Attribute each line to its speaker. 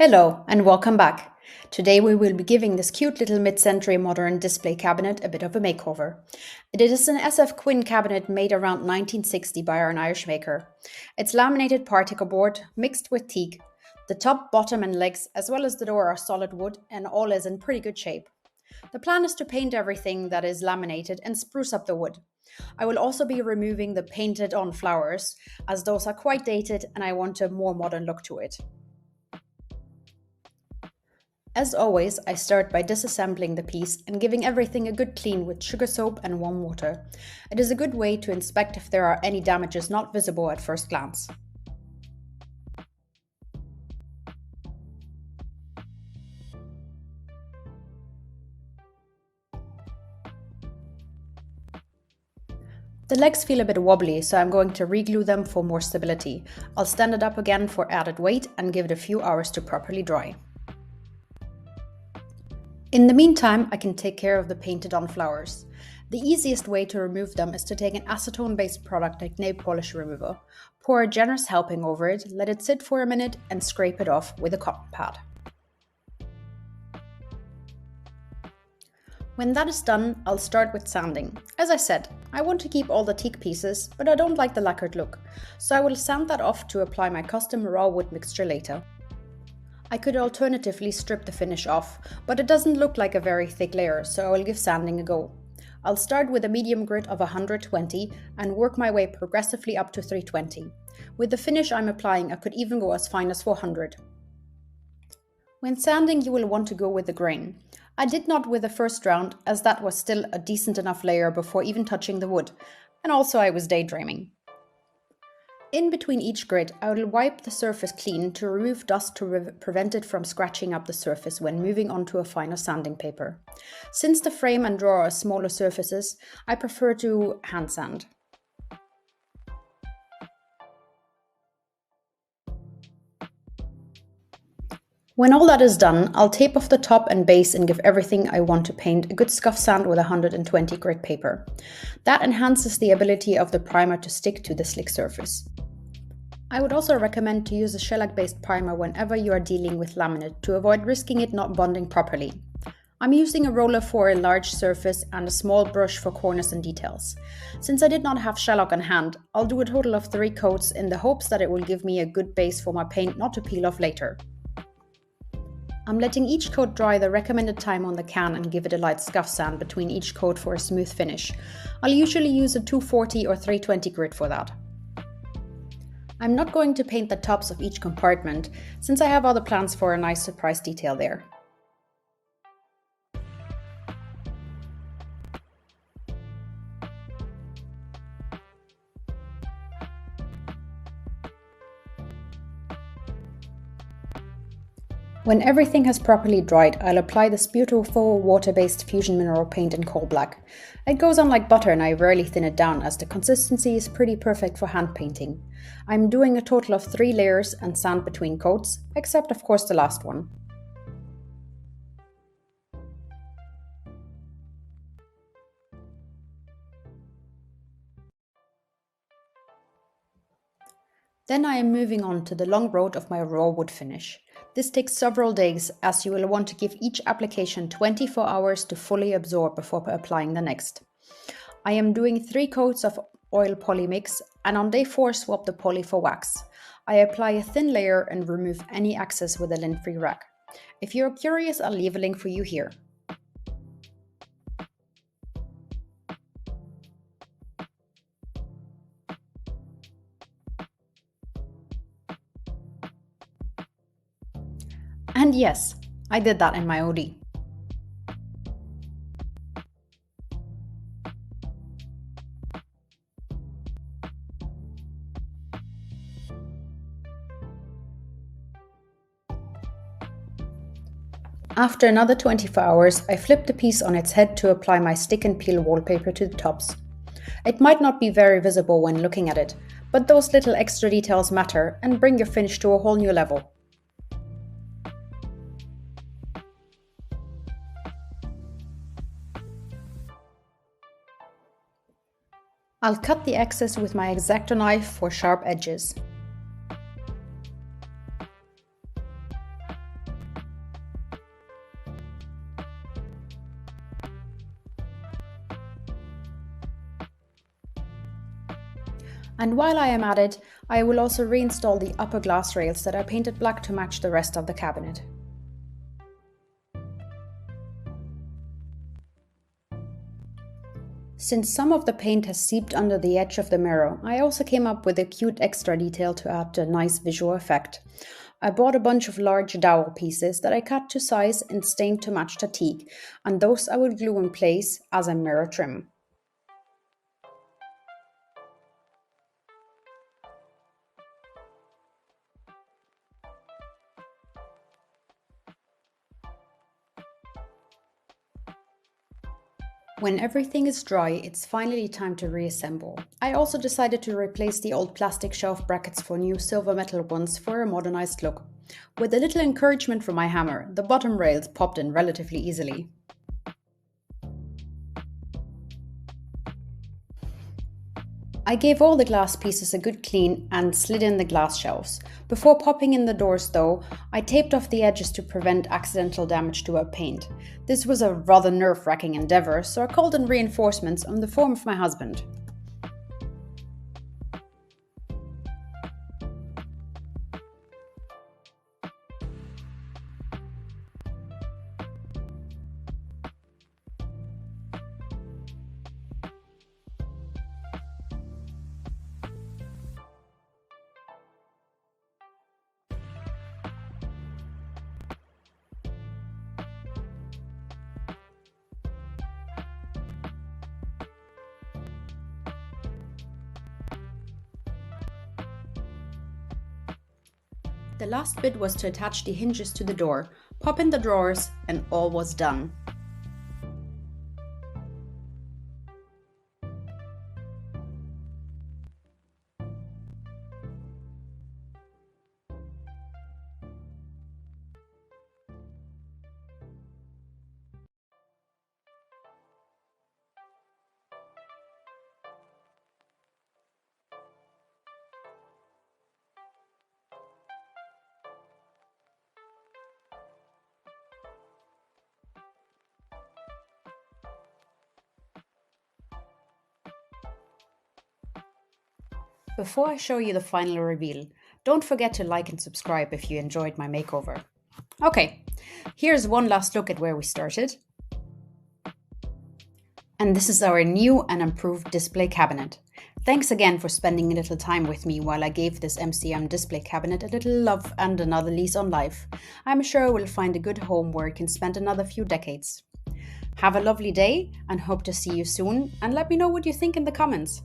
Speaker 1: Hello and welcome back. Today we will be giving this cute little mid-century modern display cabinet a bit of a makeover. It is an SF Quinn cabinet made around 1960 by an Irish maker. It's laminated particle board mixed with teak. The top, bottom and legs as well as the door are solid wood and all is in pretty good shape. The plan is to paint everything that is laminated and spruce up the wood. I will also be removing the painted on flowers as those are quite dated and I want a more modern look to it. As always, I start by disassembling the piece and giving everything a good clean with sugar soap and warm water. It is a good way to inspect if there are any damages not visible at first glance. The legs feel a bit wobbly, so I'm going to re-glue them for more stability. I'll stand it up again for added weight and give it a few hours to properly dry. In the meantime, I can take care of the painted on flowers. The easiest way to remove them is to take an acetone-based product like nail polish remover, pour a generous helping over it, let it sit for a minute and scrape it off with a cotton pad. When that is done, I'll start with sanding. As I said, I want to keep all the teak pieces, but I don't like the lacquered look, so I will sand that off to apply my custom raw wood mixture later. I could alternatively strip the finish off, but it doesn't look like a very thick layer, so I will give sanding a go. I'll start with a medium grit of 120 and work my way progressively up to 320. With the finish I'm applying, I could even go as fine as 400. When sanding, you will want to go with the grain. I did not with the first round, as that was still a decent enough layer before even touching the wood, and also I was daydreaming. In between each grit, I will wipe the surface clean to remove dust to prevent it from scratching up the surface when moving onto a finer sanding paper. Since the frame and drawer are smaller surfaces, I prefer to hand sand. When all that is done, I'll tape off the top and base and give everything I want to paint a good scuff sand with 120 grit paper. That enhances the ability of the primer to stick to the slick surface. I would also recommend to use a shellac-based primer whenever you are dealing with laminate to avoid risking it not bonding properly. I'm using a roller for a large surface and a small brush for corners and details. Since I did not have shellac on hand, I'll do a total of 3 coats in the hopes that it will give me a good base for my paint not to peel off later. I'm letting each coat dry the recommended time on the can and give it a light scuff sand between each coat for a smooth finish. I'll usually use a 240 or 320 grit for that. I'm not going to paint the tops of each compartment, since I have other plans for a nice surprise detail there. When everything has properly dried, I'll apply this beautiful water-based fusion mineral paint in coal black. It goes on like butter and I rarely thin it down as the consistency is pretty perfect for hand painting. I'm doing a total of 3 layers and sand between coats, except of course the last one. Then I am moving on to the long road of my raw wood finish. This takes several days as you will want to give each application 24 hours to fully absorb before applying the next. I am doing 3 coats of oil poly mix and on day 4 swap the poly for wax. I apply a thin layer and remove any excess with a lint-free rag. If you're curious, I'll leave a link for you here. And yes, I did that in my OD. After another 24 hours, I flip the piece on its head to apply my stick and peel wallpaper to the tops. It might not be very visible when looking at it, but those little extra details matter and bring your finish to a whole new level. I'll cut the excess with my X-Acto knife for sharp edges. And while I am at it, I will also reinstall the upper glass rails that I painted black to match the rest of the cabinet. Since some of the paint has seeped under the edge of the mirror, I also came up with a cute extra detail to add a nice visual effect. I bought a bunch of large dowel pieces that I cut to size and stained to match the teak, and those I will glue in place as a mirror trim. When everything is dry, it's finally time to reassemble. I also decided to replace the old plastic shelf brackets for new silver metal ones for a modernized look. With a little encouragement from my hammer, the bottom rails popped in relatively easily. I gave all the glass pieces a good clean and slid in the glass shelves. Before popping in the doors though, I taped off the edges to prevent accidental damage to our paint. This was a rather nerve-wracking endeavour, so I called in reinforcements on the form of my husband. The last bit was to attach the hinges to the door, pop in the drawers, and all was done. Before I show you the final reveal, don't forget to like and subscribe if you enjoyed my makeover. Okay, here's one last look at where we started. And this is our new and improved display cabinet. Thanks again for spending a little time with me while I gave this MCM display cabinet a little love and another lease on life. I'm sure we'll find a good home where it can spend another few decades. Have a lovely day and hope to see you soon, and let me know what you think in the comments.